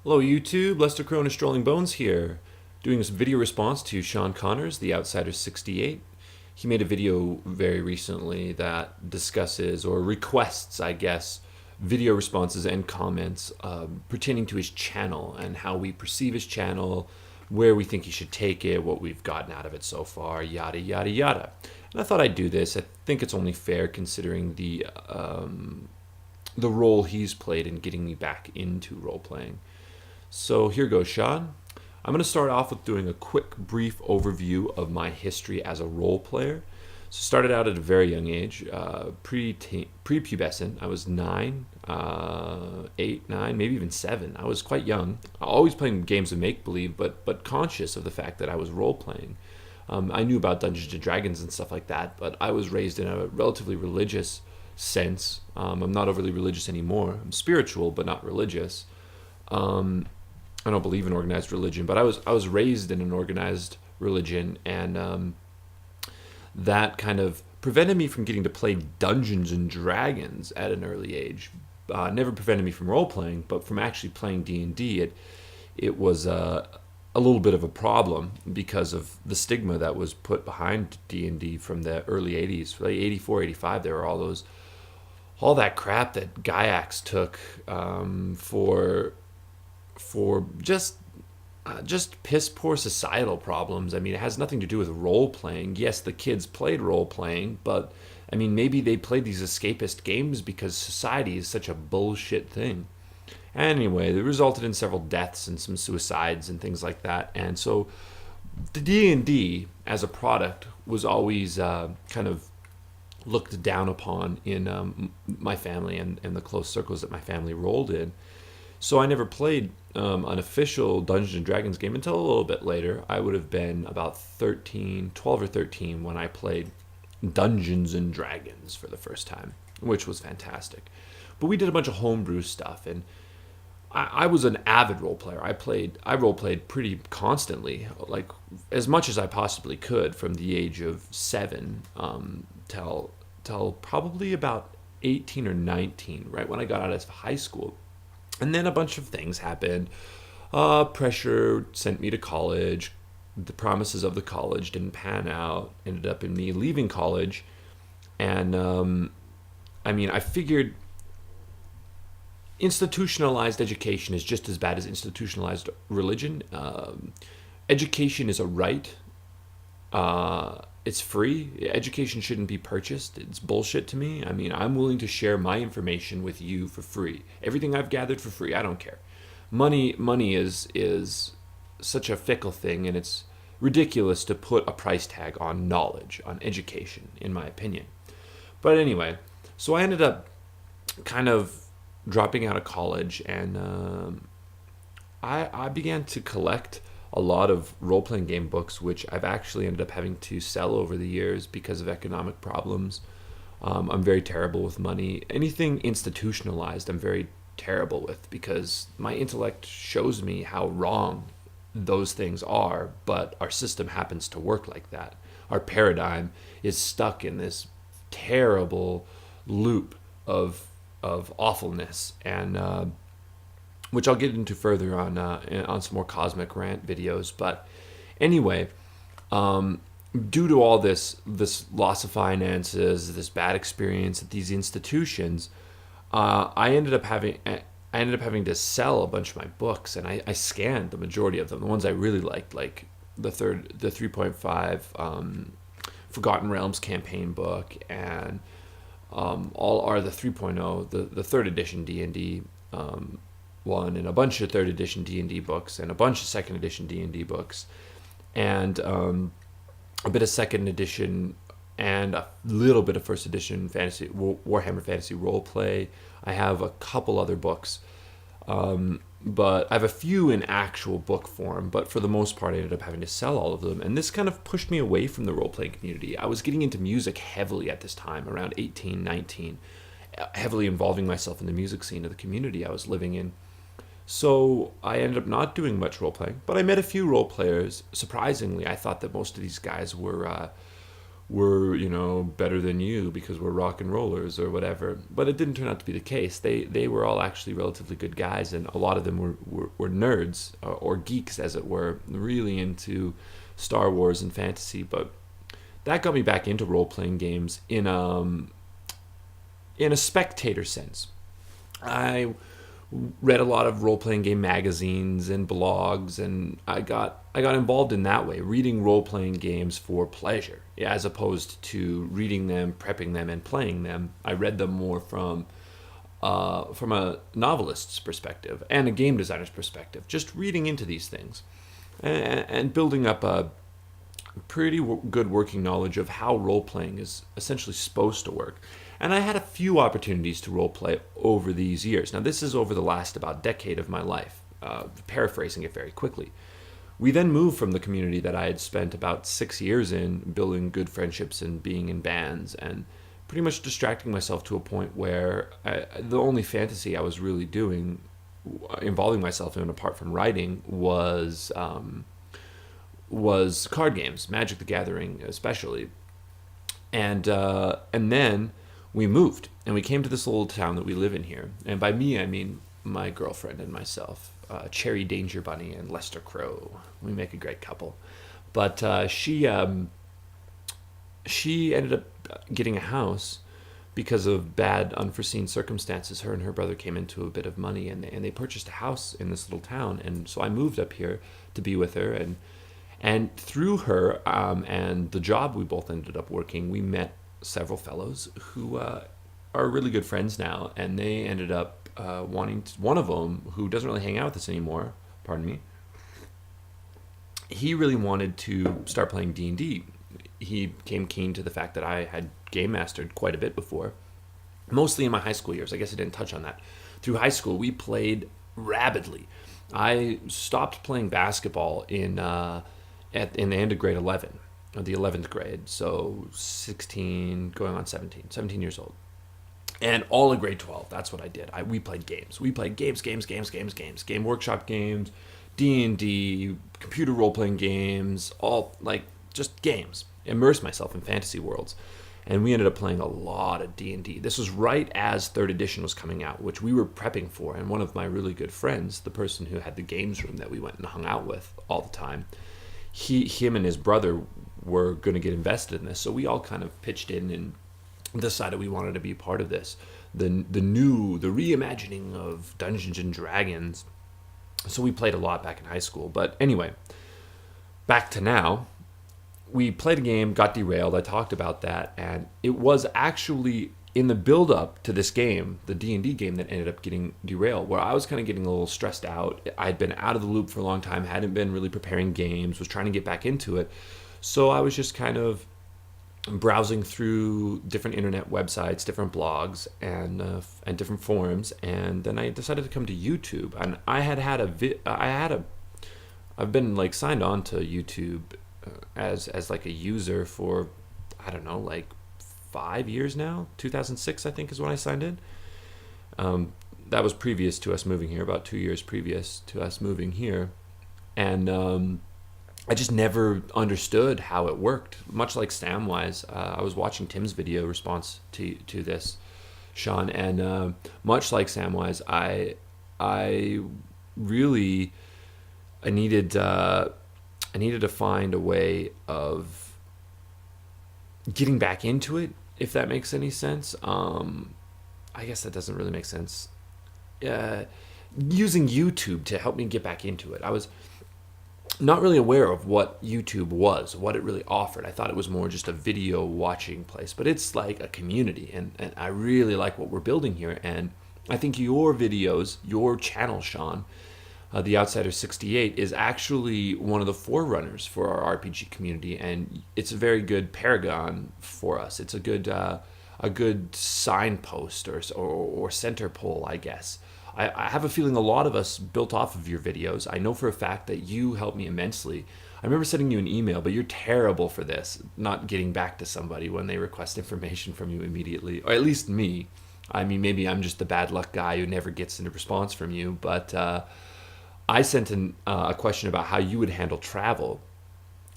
Hello YouTube, Lester Crone and Strolling Bones here, doing this video response to Sean Connor's The Outsider 68. He made a video very recently that discusses, or requests, I guess, video responses and comments pertaining to his channel and how we perceive his channel, where we think he should take it, what we've gotten out of it so far, yada yada yada. And I thought I'd do this. I think it's only fair considering the role he's played in getting me back into role playing. So here goes, Sean. I'm going to start off with doing a quick, brief overview of my history as a role player. So started out at a very young age, pre-pubescent. I was 9, 8, 9, maybe even 7. I was quite young. Always playing games of make-believe, but conscious of the fact that I was role-playing. I knew about Dungeons and Dragons and stuff like that, but I was raised in a relatively religious sense. I'm not overly religious anymore. I'm spiritual, but not religious. I don't believe in organized religion, but I was raised in an organized religion, and that kind of prevented me from getting to play Dungeons and Dragons at an early age. Never prevented me from role playing, but from actually playing D&D, it was a little bit of a problem because of the stigma that was put behind D&D from the early 80s, like 84, 85. There were all that crap that Gaiax took for just piss poor societal problems. I mean, it has nothing to do with role playing. Yes, the kids played role playing, but I mean, maybe they played these escapist games because society is such a bullshit thing. Anyway, it resulted in several deaths and some suicides and things like that. And so the D&D as a product was always kind of looked down upon in my family and the close circles that my family rolled in. So I never played an official Dungeons and Dragons game until a little bit later. I would have been about 12 or 13 when I played Dungeons and Dragons for the first time, which was fantastic. But we did a bunch of homebrew stuff, and I was an avid role player. I role played pretty constantly, like as much as I possibly could, from the age of 7 till probably about 18 or 19, right when I got out of high school. And then a bunch of things happened. Pressure sent me to college. The promises of the college didn't pan out. Ended up in me leaving college. And I figured institutionalized education is just as bad as institutionalized religion. Education is a right. It's free. Education shouldn't be purchased. It's bullshit to me. I mean, I'm willing to share my information with you for free. Everything I've gathered for free. I don't care. Money is such a fickle thing, and it's ridiculous to put a price tag on knowledge, on education, in my opinion. But anyway, so I ended up kind of dropping out of college, and I began to collect a lot of role-playing game books, which I've actually ended up having to sell over the years because of economic problems. I'm very terrible with money. Anything institutionalized, I'm very terrible with, because my intellect shows me how wrong those things are, but our system happens to work like that. Our paradigm is stuck in this terrible loop of awfulness, and which I'll get into further on some more cosmic rant videos. But anyway, due to all this loss of finances, this bad experience at these institutions, I ended up having to sell a bunch of my books, and I scanned the majority of them, the ones I really liked, like the 3.5 Forgotten Realms campaign book, and all are the 3.0, the third edition D&D one, and a bunch of third edition D&D books, and a bunch of second edition D&D books, and a bit of second edition, and a little bit of first edition fantasy Warhammer Fantasy Roleplay. I have a couple other books, but I have a few in actual book form, but for the most part I ended up having to sell all of them, and this kind of pushed me away from the role-playing community. I was getting into music heavily at this time, around 18, 19, heavily involving myself in the music scene of the community I was living in. So I ended up not doing much role-playing, but I met a few role players. Surprisingly, I thought that most of these guys were we're better than you because we're rock and rollers or whatever. But it didn't turn out to be the case. They were all actually relatively good guys, and a lot of them were nerds or geeks, as it were, really into Star Wars and fantasy. But that got me back into role playing games in a spectator sense. I read a lot of role-playing game magazines and blogs, and I got involved in that way, reading role-playing games for pleasure, as opposed to reading them, prepping them, and playing them. I read them more from a novelist's perspective and a game designer's perspective, just reading into these things and building up a pretty good working knowledge of how role-playing is essentially supposed to work. And I had a few opportunities to role play over these years. Now, this is over the last about decade of my life, paraphrasing it very quickly. We then moved from the community that I had spent about 6 years in, building good friendships and being in bands, and pretty much distracting myself to a point where the only fantasy I was really doing, involving myself in apart from writing, was card games, Magic the Gathering especially. And then we moved, and we came to this little town that we live in here. And by me, I mean my girlfriend and myself, Cherry Danger Bunny and Lester Crow. We make a great couple. But she ended up getting a house because of bad, unforeseen circumstances. Her and her brother came into a bit of money, and they purchased a house in this little town. And so I moved up here to be with her, and through her and the job we both ended up working, we met several fellows who are really good friends now, and they ended up one of them, who doesn't really hang out with us anymore, pardon me, he really wanted to start playing D&D. He became keen to the fact that I had game mastered quite a bit before, mostly in my high school years. I guess I didn't touch on that. Through high school, we played rabidly. I stopped playing basketball in the end of grade 11, or the 11th grade, so 16 going on 17 years old. And all of grade 12, that's what I did. We played games. We played games, Game Workshop games, D&D, computer role-playing games, all like just games. Immersed myself in fantasy worlds. And we ended up playing a lot of D&D. This was right as 3rd edition was coming out, which we were prepping for. And one of my really good friends, the person who had the games room that we went and hung out with all the time, him and his brother were going to get invested in this. So we all kind of pitched in and decided we wanted to be a part of this. The reimagining of Dungeons and Dragons. So we played a lot back in high school. But anyway, back to now. We played a game, got derailed. I talked about that. And it was actually in the build-up to this game, the D&D game, that ended up getting derailed, where I was kind of getting a little stressed out. I'd been out of the loop for a long time, hadn't been really preparing games, was trying to get back into it. So I was just kind of browsing through different internet websites, different blogs, and different forums, and then I decided to come to YouTube. And I've been like signed on to YouTube as like a user for, I don't know, like 5 years now. 2006, I think, is when I signed in. That was previous to us moving here, about 2 years previous to us moving here. And I just never understood how it worked. Much like Samwise, I was watching Tim's video response to this, Sean, and much like Samwise, I needed to find a way of getting back into it, if that makes any sense. I guess that doesn't really make sense. Using YouTube to help me get back into it. I was not really aware of what YouTube was, what it really offered. I thought it was more just a video watching place, but it's like a community, and I really like what we're building here. And I think your videos, your channel, Sean, The Outsider 68, is actually one of the forerunners for our RPG community, and it's a very good paragon for us. It's a good signpost or center pole, I guess. I have a feeling a lot of us built off of your videos. I know for a fact that you helped me immensely. I remember sending you an email, but you're terrible for this, not getting back to somebody when they request information from you immediately, or at least me. I mean, maybe I'm just the bad luck guy who never gets a response from you, but I sent in a question about how you would handle travel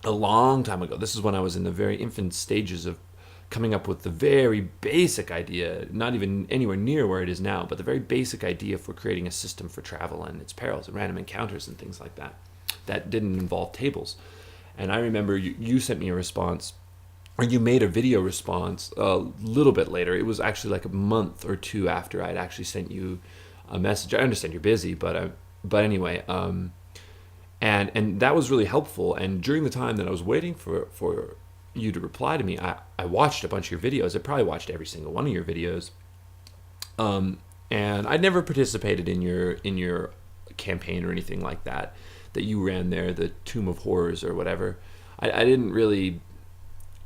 a long time ago. This is when I was in the very infant stages of coming up with the very basic idea, not even anywhere near where it is now, but the very basic idea for creating a system for travel and its perils and random encounters and things like that that didn't involve tables. And I remember you sent me a response, or you made a video response a little bit later. It was actually like a month or two after I'd actually sent you a message. I understand you're busy, but anyway, and that was really helpful. And during the time that I was waiting for you to reply to me, I watched a bunch of your videos. I probably watched every single one of your videos. And I never participated in your campaign or anything like that you ran there, the Tomb of Horrors or whatever. I didn't really.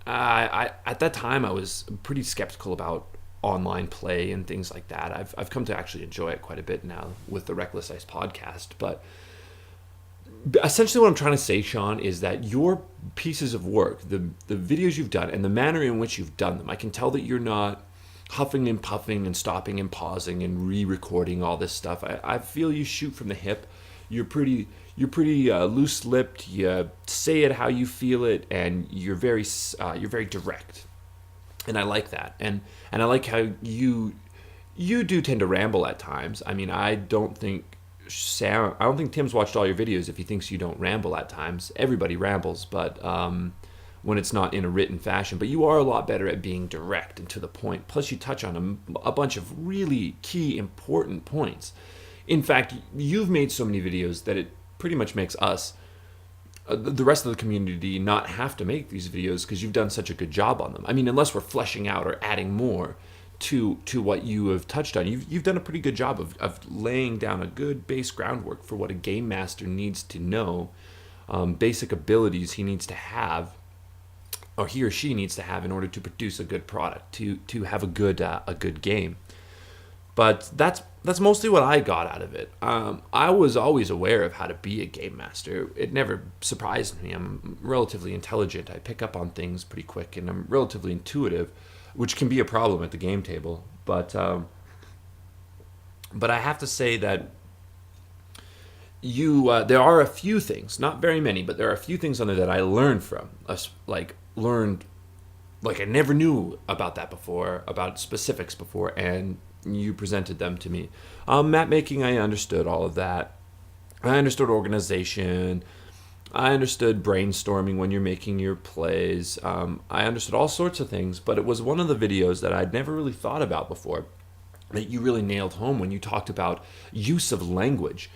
I at that time I was pretty skeptical about online play and things like that. I've come to actually enjoy it quite a bit now with the Reckless Ice podcast. But essentially what I'm trying to say, Sean, is that your pieces of work, the videos you've done and the manner in which you've done them, I can tell that you're not huffing and puffing and stopping and pausing and re-recording all this stuff. I feel you shoot from the hip. You're pretty loose-lipped. You say it how you feel it, and you're very direct. And I like that. And I like how you do tend to ramble at times. I mean, I don't think Tim's watched all your videos if he thinks you don't ramble at times. Everybody rambles, but when it's not in a written fashion. But you are a lot better at being direct and to the point. Plus, you touch on a bunch of really key, important points. In fact, you've made so many videos that it pretty much makes us, the rest of the community, not have to make these videos because you've done such a good job on them. I mean, unless we're fleshing out or adding more to what you have touched on, you've done a pretty good job of laying down a good base groundwork for what a game master needs to know, basic abilities he needs to have, or he or she needs to have in order to produce a good product, to have a good game. But that's mostly what I got out of it. I was always aware of how to be a game master. It never surprised me. I'm relatively intelligent. I pick up on things pretty quick, and I'm relatively intuitive, which can be a problem at the game table. But I have to say that there are a few things, not very many, but there are a few things on there that I learned from. Like I never knew about that before, about specifics before, and you presented them to me. Map making, I understood all of that. I understood organization. I understood brainstorming when you're making your plays. I understood all sorts of things, but it was one of the videos that I'd never really thought about before that you really nailed home when you talked about use of language.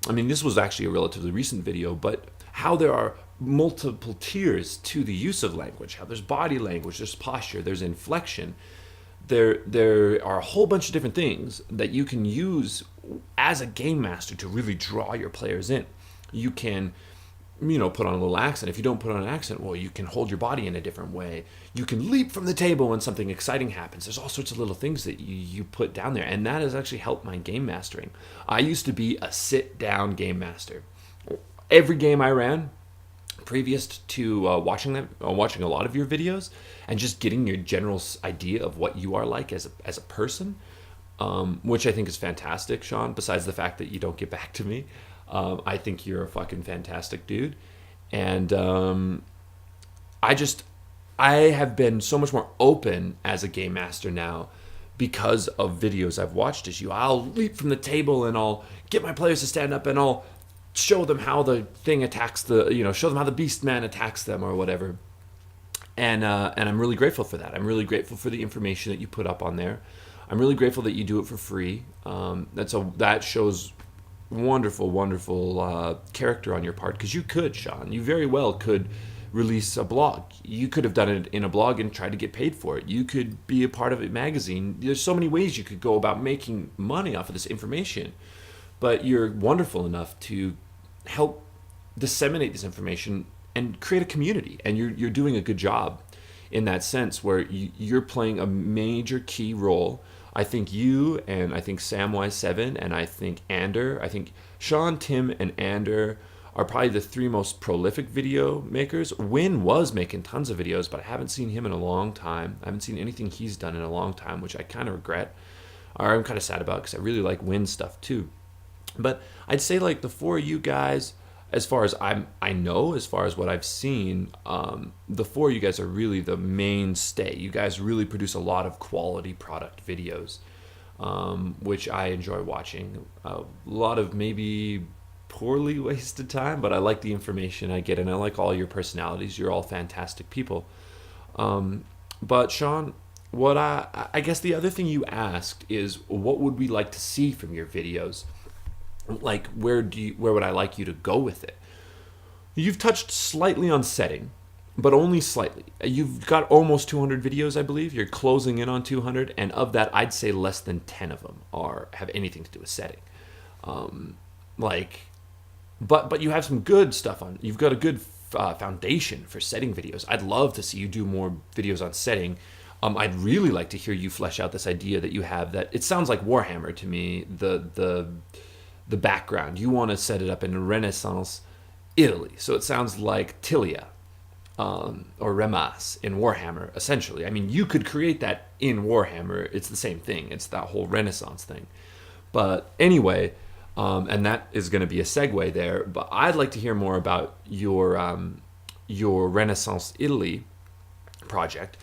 I mean, this was actually a relatively recent video, but how there are multiple tiers to the use of language, how there's body language, there's posture, there's inflection. There are a whole bunch of different things that you can use as a game master to really draw your players in. You can, put on a little accent. If you don't put on an accent, well, you can hold your body in a different way. You can leap from the table when something exciting happens. There's all sorts of little things that you put down there, and that has actually helped my game mastering. I used to be a sit-down game master. Every game I ran, previous to watching a lot of your videos and just getting your general idea of what you are like as a person, which I think is fantastic, Sean, besides the fact that you don't get back to me. I think you're a fucking fantastic dude. And I have been so much more open as a game master now because of videos I've watched as you. I'll leap from the table and I'll get my players to stand up and I'll show them how the thing attacks show them how the beast man attacks them or whatever. And I'm really grateful for that. I'm really grateful for the information that you put up on there. I'm really grateful that you do it for free. That shows wonderful character on your part, because you could, Sean. You very well could release a blog. You could have done it in a blog and tried to get paid for it. You could be a part of a magazine. There's so many ways you could go about making money off of this information. But you're wonderful enough to help disseminate this information and create a community, and you're doing a good job in that sense, where you're playing a major key role. I think you, and I think Samwise7, and I think Ander, I think Sean, Tim, and Ander are probably the three most prolific video makers. Win was making tons of videos, but I haven't seen him in a long time. I haven't seen anything he's done in a long time, which I kind of regret, or I'm kind of sad about, because I really like Win's stuff too. But I'd say like the four of you guys, as far as I know, as far as what I've seen, the four of you guys are really the mainstay. You guys really produce a lot of quality product videos, which I enjoy watching. A lot of maybe poorly wasted time, but I like the information I get, and I like all your personalities. You're all fantastic people. But Sean, what I guess the other thing you asked is what would we like to see from your videos? Like where would I like you to go with it? You've touched slightly on setting, but only slightly. You've got almost 200 videos, I believe. You're closing in on 200, and of that, I'd say less than 10 of them are have anything to do with setting. Like, but you have some good stuff on. You've got a good foundation for setting videos. I'd love to see you do more videos on setting. I'd really like to hear you flesh out this idea that you have. That it sounds like Warhammer to me. The background you want to set it up in Renaissance Italy, so it sounds like Tilia or Remas in Warhammer. Essentially, I mean, you could create that in Warhammer. It's the same thing. It's that whole Renaissance thing. But anyway, and that is going to be a segue there. But I'd like to hear more about your Renaissance Italy project,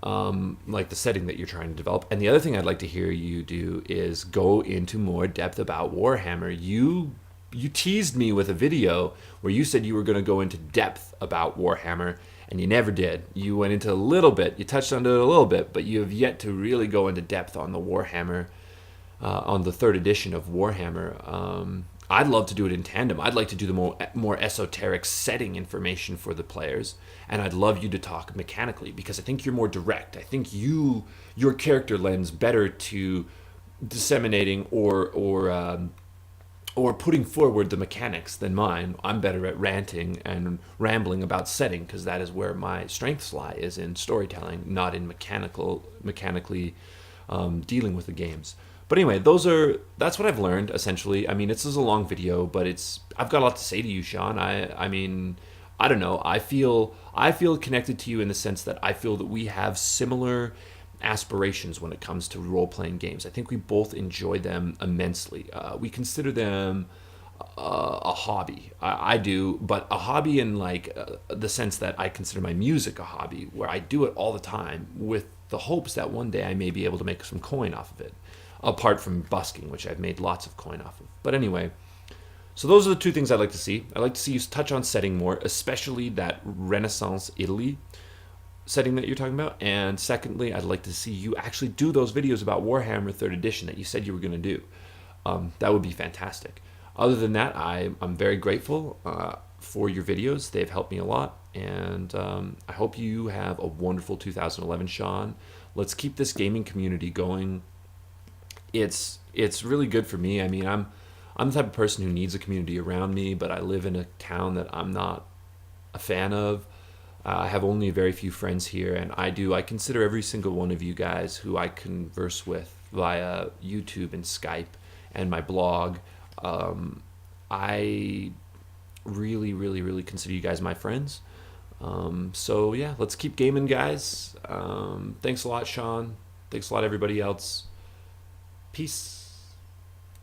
like the setting that you're trying to develop. And the other thing I'd like to hear you do is go into more depth about Warhammer. You teased me with a video where you said you were going to go into depth about Warhammer, and you never did. You went into a little bit, you touched on it a little bit, but you have yet to really go into depth on the Warhammer, on the third edition of Warhammer. I'd love to do it in tandem. I'd like to do the more esoteric setting information for the players, and I'd love you to talk mechanically because I think you're more direct. I think your character lends better to disseminating or putting forward the mechanics than mine. I'm better at ranting and rambling about setting because that is where my strengths lie, is in storytelling, not in mechanically dealing with the games. But anyway, that's what I've learned essentially. I mean, this is a long video, but I've got a lot to say to you, Sean. I mean, I don't know. I feel connected to you in the sense that I feel that we have similar aspirations when it comes to role-playing games. I think we both enjoy them immensely. We consider them a hobby. I do, but a hobby in like the sense that I consider my music a hobby, where I do it all the time with the hopes that one day I may be able to make some coin off of it, apart from busking, which I've made lots of coin off of. But anyway, so those are the two things I'd like to see. I'd like to see you touch on setting more, especially that Renaissance Italy setting that you're talking about. And secondly, I'd like to see you actually do those videos about Warhammer 3rd Edition that you said you were going to do. That would be fantastic. Other than that, I'm very grateful for your videos. They've helped me a lot. And I hope you have a wonderful 2011, Sean. Let's keep this gaming community going. It's really good for me. I mean, I'm the type of person who needs a community around me, but I live in a town that I'm not a fan of. I have only very few friends here, and I consider every single one of you guys who I converse with via YouTube and Skype and my blog. I really, really, really consider you guys my friends. So yeah, let's keep gaming, guys. Thanks a lot, Sean. Thanks a lot, everybody else. Peace.